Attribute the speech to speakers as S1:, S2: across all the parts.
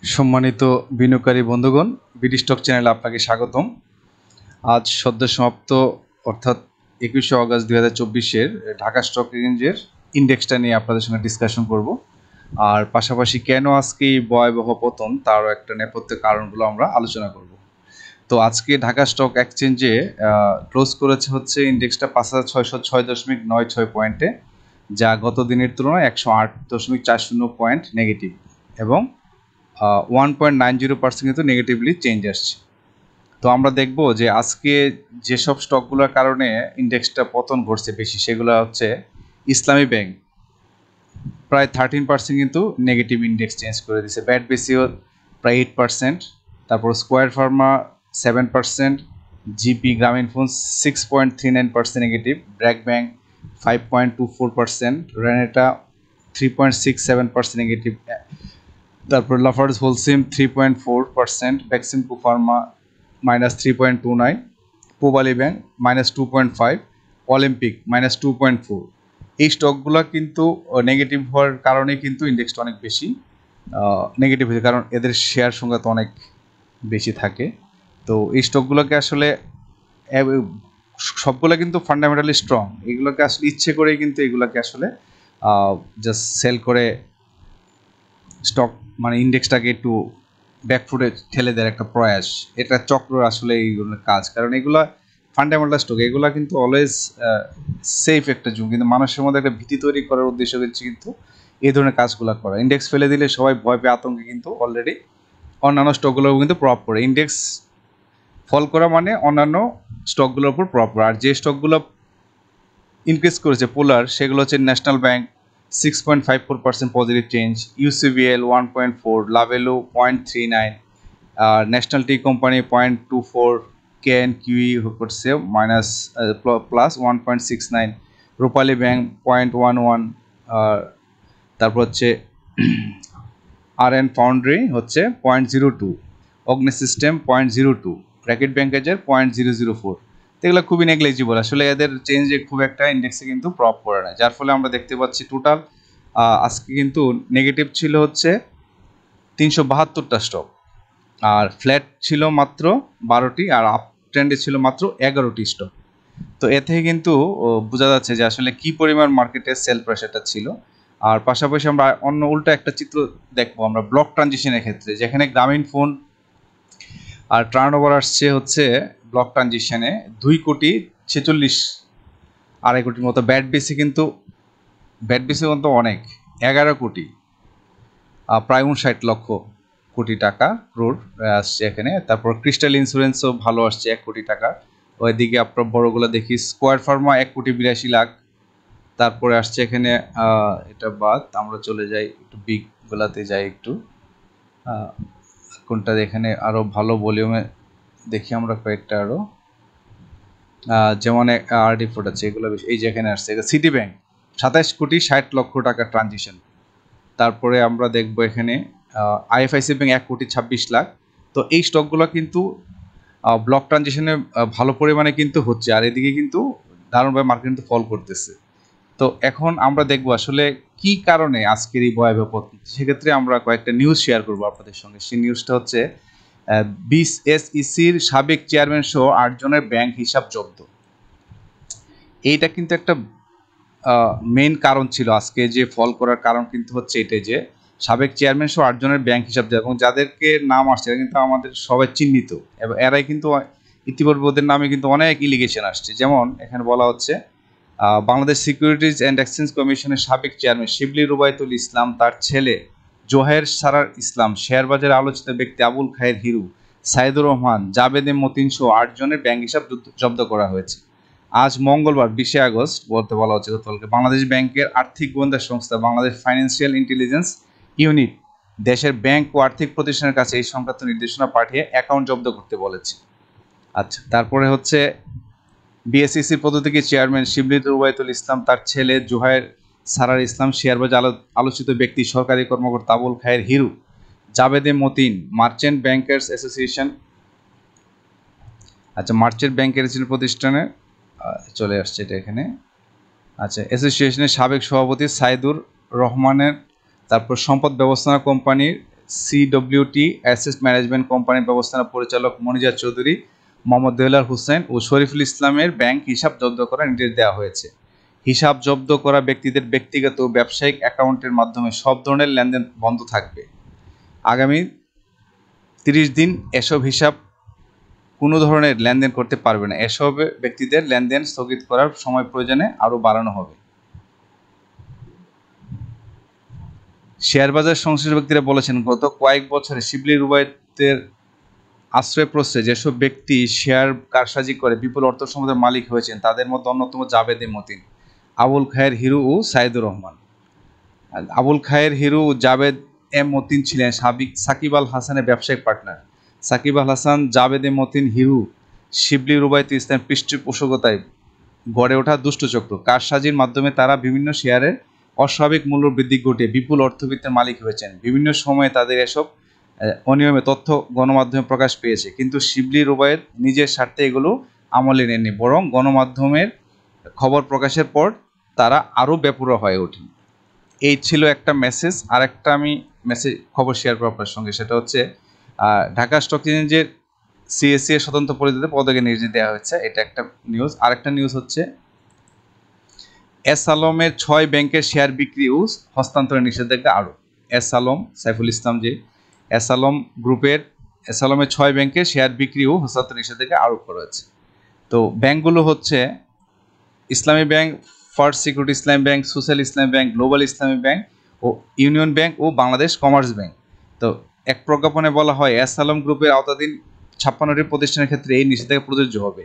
S1: সম্মানিত বিনিয়োগকারী বন্ধুগণ, বিডি স্টক চ্যানেলে আপনাকে স্বাগতম। আজ সদ্য সমাপ্ত অর্থাৎ 21শে অগাস্ট 2024-এর ঢাকা স্টক এক্সচেঞ্জের ইন্ডেক্সটা নিয়ে আপনাদের সঙ্গে ডিসকাশন করব। আর পাশাপাশি কেন আজকে এই ভয়াবহ পতন তারও একটা নেপথ্য কারণগুলো আমরা আলোচনা করব। তো আজকে ঢাকা স্টক এক্সচেঞ্জে ক্লোজ করেছে হচ্ছে ইন্ডেক্সটা 5606.96 পয়েন্টে, যা গত দিনের তুলনায় 108.40 পয়েন্ট নেগেটিভ এবং 1.90% কিন্তু নেগেটিভলি চেঞ্জ আসছে। তো আমরা দেখব যে আজকে যেসব স্টকগুলোর কারণে ইন্ডেক্সটা পতন ঘটছে বেশি, সেগুলো হচ্ছে ইসলামী ব্যাংক প্রায় 13% কিন্তু নেগেটিভ ইন্ডেক্স চেঞ্জ করে দিয়েছে, ব্যাট বেসিও প্রায় 8%, তারপর square pharma 7%, GP Grameen phone 6.39% negative, BRAC bank 5.24%, Renata 3.67% negative, তারপর লাফার্জ হোলসিম 3.4%, ভ্যাকসিনকো ফার্মা -3.29, পোবালি ব্যাংক -2.5, অলিম্পিক -2.4। এই স্টকগুলো কিন্তু নেগেটিভ হওয়ার কারণে কিন্তু ইন্ডেক্সটা অনেক বেশি নেগেটিভ হয়েছে, কারণ এদের শেয়ার সংখ্যা তো অনেক বেশি থাকে। তো এই স্টকগুলোকে আসলে সবগুলো কিন্তু ফান্ডামেন্টালি স্ট্রং, এগুলোকে আসলে ইচ্ছে করেই কিন্তু এগুলোকে আসলে জাস্ট সেল করে স্টক মানে ইন্ডেক্সটাকে একটু ব্যাকফুটে ঠেলে দেওয়ার একটা প্রয়াস, এটা চক্র আসলে এইগুলোর কাজ। কারণ এগুলা ফান্ডামেন্টাল স্টক, এগুলা কিন্তু অলওয়েজ সেফ একটা জুম, কিন্তু মানুষের মধ্যে একটা ভীতি তৈরি করার উদ্দেশ্য হচ্ছে কিন্তু এই ধরনের কাজগুলো করা। ইন্ডেক্স ফেলে দিলে সবাই ভয় পেয়ে আতঙ্কে কিন্তু অলরেডি অন্যান্য স্টকগুলোও কিন্তু প্রভাব পড়ে। ইন্ডেক্স ফল করা মানে অন্যান্য স্টকগুলোর উপর প্রভাব পড়ে। আর যে স্টকগুলো ইনক্রিজ করেছে পোলার, সেগুলো হচ্ছে national bank 6.54% positive change, UCBL 1.4, লাভেলো 0.39, ন্যাশনাল টি কোম্পানি 0.24, কেএনকিউই করছে প্লাস 1.69, রূপালী ব্যাংক 0.11, তারপর হচ্ছে আর.এন ফাউন্ড্রি হচ্ছে 0.02, অগ্নি সিস্টেম 0.02, র্যাকেট ব্যাংকেজের 0.004। এগুলো খুবই নেগলিজিবল, আসলে এদের চেঞ্জে খুব একটা ইন্ডেক্সে কিন্তু প্রভাব পড়ে না, যার ফলে আমরা দেখতে পাচ্ছি টোটাল আজকে কিন্তু নেগেটিভ ছিল হচ্ছে 372টা স্টক, আর ফ্ল্যাট ছিল মাত্র 12টি, আর আপ ট্রেন্ডে ছিল মাত্র 11টি স্টক। তো এ থেকে কিন্তু বোঝা যাচ্ছে যে আসলে কি পরিমাণ মার্কেটে সেল প্রেশারটা ছিল। আর পাশাপাশি আমরা অন্য উল্টা একটা চিত্র দেখবো আমরা ব্লক ট্রানজিশনের ক্ষেত্রে, যেখানে গ্রামীণ ফোন আর টার্নওভার আসছে হচ্ছে ব্লক ট্রানজিশনে 2.46 আড়াই কোটির মতো, ব্যাট বেসি কিন্তু অনেক 11 কোটি, প্রায় 59 লক্ষ কোটি টাকা ক্রোড আসছে এখানে। তারপর ক্রিস্টাল ইন্স্যুরেন্সও ভালো আসছে 1 কোটি টাকা। ওইদিকে আপনার বড়গুলো দেখি, স্কোয়ার ফার্মা 1.82 কোটি। তারপরে আসছে এখানে এটা বাদ, আমরা চলে যাই একটু বিগগুলাতে যাই একটু, কোনটা এখানে আরও ভালো ভলিউমে দেখি আমরা কয়েকটা আরও, যেমন আরডি ফোর্ট আছে, এগুলো বেশি। এই যে এখানে আসছে সিটি ব্যাংক 27.60 কোটি টাকা ট্রানজিশন। তারপরে আমরা দেখবো এখানে আইএফআইসি ব্যাংক 1.26 কোটি। তো এই স্টকগুলো কিন্তু ব্লক ট্রানজিশনে ভালো পরিমাণে কিন্তু হচ্ছে, আর এদিকে কিন্তু দারুণভাবে মার্কেট কিন্তু ফল করতেছে। তো এখন আমরা দেখবো আসলে কি কারণে আজকের এই ভয়াবহ পতন। সেক্ষেত্রে আমরা কয়েকটা নিউজ শেয়ার করবো আপনাদের সঙ্গে। সেই নিউজটা হচ্ছে বিএসইসির সাবেক চেয়ারম্যান সহ 8 জনের ব্যাংক হিসাব জব্দ। এইটা কিন্তু একটা মেইন কারণ ছিল আজকে যে ফল করার কারণ, কিন্তু হচ্ছে এটাই যে সাবেক চেয়ারম্যান সহ 8 জনের ব্যাংক হিসাব, এবং যাদেরকে নাম আসছে কিন্তু আমাদের সবাই চিহ্নিত, এবং এরাই কিন্তু ইতিপূর্বে ওদের নামে কিন্তু অনেক ইলিগেশন আসছে। যেমন এখানে বলা হচ্ছে বাংলাদেশ সিকিউরিটিজ অ্যান্ড এক্সচেঞ্জ কমিশনের সাবেক চেয়ারম্যান শিবলি রুবাইতুল ইসলাম, তার ছেলে জোহের সারার ইসলাম, শেয়ারবাজারে আলোচিত ব্যক্তি আবুল খায়ের হিরু, সাইদুর রহমান, জাবেদে মতিন সহ 8 জনের ব্যাংক হিসাব জব্দ করা হয়েছে। আজ মঙ্গলবার 20শে আগস্ট বলতে বলা হচ্ছে গতকালকে বাংলাদেশ ব্যাংকের আর্থিক গোয়েন্দা সংস্থা বাংলাদেশ ফাইন্যান্সিয়াল ইন্টেলিজেন্স ইউনিট দেশের ব্যাংক ও আর্থিক প্রতিষ্ঠানের কাছে এই সংক্রান্ত নির্দেশনা পাঠিয়ে অ্যাকাউন্ট জব্দ করতে বলেছে। আচ্ছা, তারপরে হচ্ছে বিএসইসি পদ্ধতিকে চেয়ারম্যান শিবলি রুবাইতুল ইসলাম, তার ছেলে জোহায়ের সারার ইসলাম, শেয়ারবাজার আলোচিত ব্যক্তি সরকারি কর্মকর্তা আবুল খায়ের হিরু, জাবেদে মতিন, মার্চেন্ট ব্যাংকার্স অ্যাসোসিয়েশন, আচ্ছা মার্চেন্ট ব্যাংকের প্রতিষ্ঠানে চলে আসছে এটা এখানে, আচ্ছা অ্যাসোসিয়েশনের সাবেক সভাপতি সাইদুর রহমানের, তারপর সম্পদ ব্যবস্থাপনা কোম্পানির সিডব্লিউটি অ্যাসেট ম্যানেজমেন্ট কোম্পানির ব্যবস্থাপনা পরিচালক মনিজার চৌধুরী, মোহাম্মদ দেলার হোসেন ও শরীফুল ইসলামের ব্যাংক হিসাব জব্দ করার নির্দেশ দেওয়া হয়েছে। হিসাব জব্দ করা ব্যক্তিদের ব্যক্তিগত ও ব্যবসায়িক অ্যাকাউন্টের মাধ্যমে সব ধরনের লেনদেন বন্ধ থাকবে। আগামী 30 দিন এসব হিসাব কোনো ধরনের লেনদেন করতে পারবে না। এসব ব্যক্তিদের লেনদেন স্থগিত করার সময় প্রয়োজনে আরও বাড়ানো হবে। শেয়ার বাজার সংশ্লিষ্ট ব্যক্তিরা বলেছেন, গত কয়েক বছরে শিবলি রুবায়েতের আশ্রয়প্রশ্রয়ে যেসব ব্যক্তি শেয়ার কারসাজি করে বিপুল অর্থ সম্পদের মালিক হয়েছেন তাদের মধ্যে অন্যতম জাবেদ মতিন, আবুল খায়ের হিরু ও সাইদুর রহমান। আবুল খায়ের হিরু ও জাবেদ মতিন ছিলেন সাকিব আল হাসানের ব্যবসায়িক পার্টনার। সাকিব আল হাসান, জাবেদ মতিন, হিরু শিবলি রুবায়েত ইসলাম পৃষ্ঠপোষকতায় গড়ে ওঠা দুষ্টচক্র। কারসাজির মাধ্যমে তারা বিভিন্ন শেয়ারের অস্বাভাবিক মূল্য বৃদ্ধি ঘটিয়ে বিপুল অর্থবিত্তের মালিক হয়েছেন। বিভিন্ন সময়ে তাদের এসব অনিয়মে তথ্য গণমাধ্যমে প্রকাশ পেয়েছে, কিন্তু শিবলি রুবায়েত নিজের স্বার্থে এগুলো আমলে নেননি, বরং গণমাধ্যমের খবর প্রকাশের পর তারা আরও বেপরোয়া হয়ে ওঠেন। এই ছিল একটা মেসেজ। আর একটা আমি খবর শেয়ার করব আপনার সঙ্গে, সেটা হচ্ছে ঢাকা স্টক এক্সচেঞ্জের সিএসসি এর স্বতন্ত্র পরিচালক পদকে নিয়োজিত দেওয়া হয়েছে, এটা একটা নিউজ। আরেকটা নিউজ হচ্ছে এস আলমের 6 ব্যাংকের শেয়ার বিক্রি ও হস্তান্তরের নিষেধাজ্ঞা আরও। এস আলম সাইফুল ইসলাম, যে এস আলম গ্রুপের এস আলমের 6 ব্যাংকের শেয়ার বিক্রি ও হস্তান্তর নিষেধাজ্ঞা আরোপ করা হয়েছে। তো ব্যাংকগুলো হচ্ছে ইসলামী ব্যাংক, ফার্স্ট সিকিউরিটি ইসলামী ব্যাংক, সোশ্যাল ইসলামী ব্যাংক, গ্লোবাল ইসলামী ব্যাংক ও ইউনিয়ন ব্যাংক ও বাংলাদেশ কমার্স ব্যাংক। তো এক প্রজ্ঞাপনে বলা হয়, এস আলম গ্রুপের আওতাধীন 56টি প্রতিষ্ঠানের ক্ষেত্রে এই নিষেধাজ্ঞা প্রযোজ্য হবে।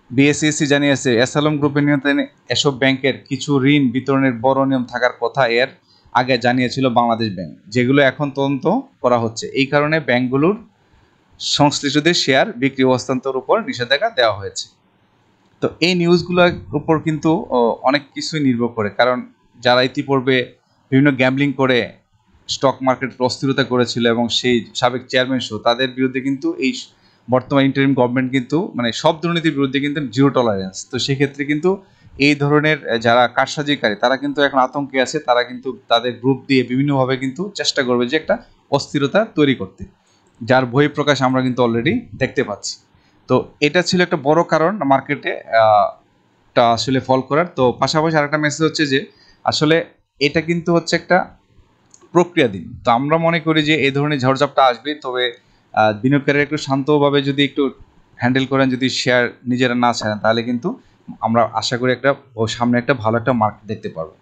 S1: বিএসইসি জানিয়েছে, এস আলম গ্রুপের নিয়ন্ত্রণে এসব ব্যাংকের কিছু ঋণ বিতরণের বড় নিয়ম থাকার কথা এর আগে জানিয়েছিল বাংলাদেশ ব্যাংক, যেগুলো এখন তদন্ত করা হচ্ছে। এই কারণে ব্যাংকগুলোর সংশ্লিষ্টদের শেয়ার বিক্রি ও হস্তান্তরের উপর নিষেধাজ্ঞা দেওয়া হয়েছে। তো এই নিউজগুলোর উপর কিন্তু অনেক কিছুই নির্ভর করে, কারণ যারা ইতিপূর্বে বিভিন্ন গ্যাম্বলিং করে স্টক মার্কেট অস্থিরতা করেছিল এবং সেই সাবেক চেয়ারম্যান সহ তাদের বিরুদ্ধে কিন্তু এই বর্তমান ইন্টারিম গভর্নমেন্ট কিন্তু মানে সব দুর্নীতির বিরুদ্ধে কিন্তু জিরো টলারেন্স। তো সেক্ষেত্রে কিন্তু এই ধরনের যারা কারসাজিকারী তারা কিন্তু এখন আতঙ্কে আছে, তারা কিন্তু তাদের গ্রুপ দিয়ে বিভিন্নভাবে কিন্তু চেষ্টা করবে যে একটা অস্থিরতা তৈরি করতে, যার বহিঃপ্রকাশ আমরা কিন্তু অলরেডি দেখতে পাচ্ছি। তো এটা ছিল একটা বড় কারণ মার্কেটে আসলে ফল করার। তো পাশাপাশি আরেকটা মেসেজ হচ্ছে যে আসলে এটা কিন্তু হচ্ছে একটা প্রক্রিয়াধীন। তো আমরা মনে করি যে এই ধরনের ঝড়ঝাপটা আসবে, তবে বিনিয়োগকারীরা একটু শান্তভাবে যদি একটু হ্যান্ডেল করেন, যদি শেয়ার নিজেরা না ছাড়েন, তাহলে কিন্তু আমরা আশা করি সামনে একটা ভালো একটা মার্কেট দেখতে পারবো।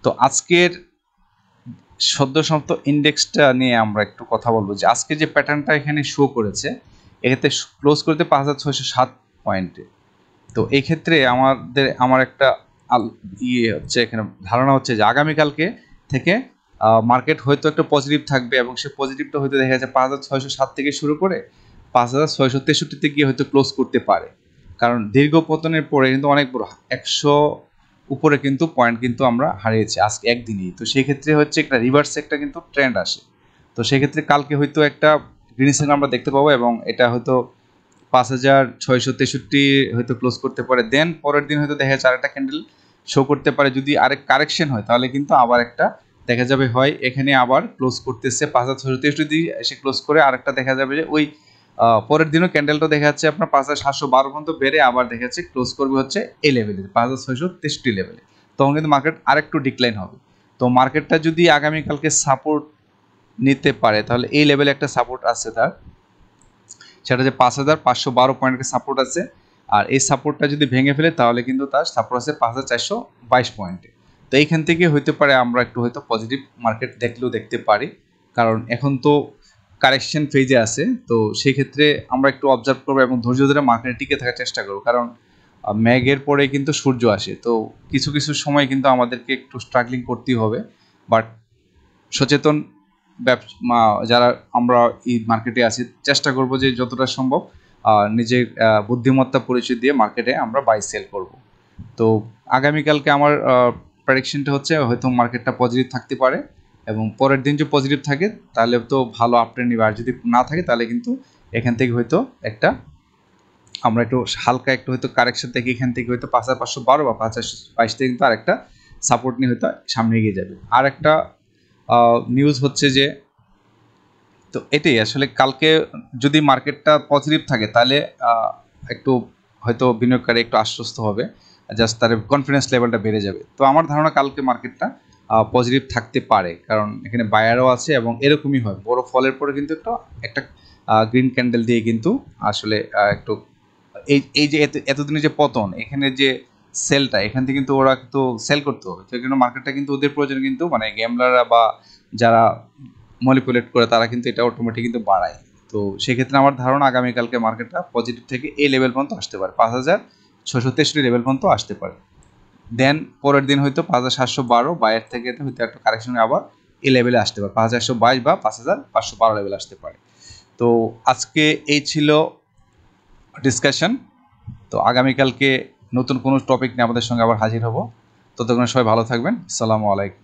S1: তো আজকের সদ্যসমাপ্ত ইন্ডেক্সটা নিয়ে আমরা একটু কথা বলবো যে আজকে যে প্যাটার্নটা এখানে শো করেছে, এক্ষেত্রে ক্লোজ করতে 5607 পয়েন্টে। তো এই ক্ষেত্রে আমার একটা হচ্ছে এখানে ধারণা হচ্ছে যে আগামীকালকে থেকে মার্কেট হয়তো একটা পজিটিভ থাকবে, এবং সে পজিটিভটা হয়তো দেখা যাচ্ছে 5607 থেকে শুরু করে 5663-তে গিয়ে হয়তো ক্লোজ করতে পারে, কারণ দীর্ঘ পতনের পরে কিন্তু অনেক বড় 100 উপরে কিন্তু পয়েন্ট কিন্তু আমরা হারিয়েছি আজকে একদিনেই। তো সেই ক্ষেত্রে হচ্ছে একটা রিভার্স একটা কিন্তু ট্রেন্ড আসে। তো সেক্ষেত্রে কালকে হয়তো একটা গ্রিন সিগন্যাল আমরা দেখতে পাবো, এবং এটা হয়তো 5663 হয়তো ক্লোজ করতে পারে। দেন পরের দিন হয়তো দেখা যাচ্ছে আরেকটা ক্যান্ডেল শো করতে পারে। যদি আরেক কারেকশন হয় তাহলে কিন্তু আবার একটা দেখা যাবে হয় এখানে আবার ক্লোজ করতেছে 5663 যদি এসে ক্লোজ করে, আরেকটা দেখা যাবে যে ওই পরের দিনও ক্যান্ডেলটা দেখা যাচ্ছে আপনার 5712 পর্যন্ত বেড়ে আবার দেখা যাচ্ছে ক্লোজ করবে হচ্ছে এই লেভেলে 5663 লেভেলে। তখন কিন্তু মার্কেট আরেকটু ডিক্লাইন হবে। তো মার্কেটটা যদি আগামীকালকে সাপোর্ট নিতে পারে তাহলে এই লেভেলে একটা সাপোর্ট আছে তার, সেটা যে 5512 পয়েন্টের সাপোর্ট আছে। আর এই সাপোর্টটা যদি ভেঙে ফেলে তাহলে কিন্তু তার সাপোর্ট আছে 5422 পয়েন্টে। তো এইখান থেকে হইতে পারে আমরা একটু হয়তো পজিটিভ মার্কেট দেখতে পারি, কারণ এখন তো কারেকশন ফেজে আছে। তো সেই ক্ষেত্রে আমরা একটু অবজার্ভ করবো এবং ধৈর্য ধরে মার্কেটে টিকে থাকার চেষ্টা করবো, কারণ মেঘের পরে কিন্তু সূর্য আসে। তো কিছু কিছু সময় কিন্তু আমাদেরকে একটু স্ট্রাগলিং করতেই হবে, বাট সচেতন যারা আমরা এই মার্কেটে আছি চেষ্টা করব যে যতটা সম্ভব নিজের বুদ্ধিমত্তা পরিচয় দিয়ে মার্কেটে আমরা বাই সেল করব। তো আগামীকালকে আমার প্রেডিকশনটা হচ্ছে হয়তো মার্কেটটা পজিটিভ থাকতে পারে, এবং পরের দিন যদি পজিটিভ থাকে তাহলে তো ভালো আপট্রেন্ড নিবে, আর যদি না থাকে তাহলে কিন্তু এখান থেকে হয়তো একটা আমরা একটু হালকা একটু হয়তো কারেকশন থেকে এখান থেকে হয়তো 5512 বা 5522 থেকে কিন্তু আরেকটা সাপোর্ট নিয়ে হয়তো সামনে এগিয়ে যাবে। আর একটা নিউজ হচ্ছে যে, তো এটাই আসলে কালকে যদি মার্কেটটা পজিটিভ থাকে তাহলে একটু হয়তো বিনিয়োগকারী একটু আশ্বস্ত হবে, জাস্ট তার কনফিডেন্স লেভেলটা বেড়ে যাবে। তো আমার ধারণা কালকে মার্কেটটা পজিটিভ থাকতে পারে, কারণ এখানে বায়ারও আছে এবং এরকমই হয় বড় ফলের পরে কিন্তু একটা গ্রিন ক্যান্ডেল দিয়ে কিন্তু আসলে একটু এই যে এতদিনে যে পতন, এখানে যে সেলটা, এখান থেকে কিন্তু ওরা কিন্তু সেল করতে হবে। তো এখানে মার্কেটটা কিন্তু ওদের প্রয়োজন, কিন্তু মানে গেমলাররা বা যারা মলিপুলেট করে তারা কিন্তু এটা অটোমেটিক কিন্তু বাড়ায়। তো সেক্ষেত্রে আমার ধারণা আগামীকালকে মার্কেটটা পজিটিভ থেকে এই লেভেল পর্যন্ত আসতে পারে, 5,663 লেভেল পর্যন্ত আসতে পারে। দেন পরের দিন হয়তো 5,712 বাইরের থেকে হয়তো একটা কারেকশনে আবার এই লেভেলে আসতে পারে, 5,122 বা 5,512 লেভেল আসতে পারে। তো আজকে এই ছিল ডিসকাশন। তো আগামীকালকে নতুন কোনো টপিক নিয়ে আমাদের সঙ্গে আবার হাজির হব। ততক্ষণ সবাই ভালো থাকবেন। আসসালামু আলাইকুম।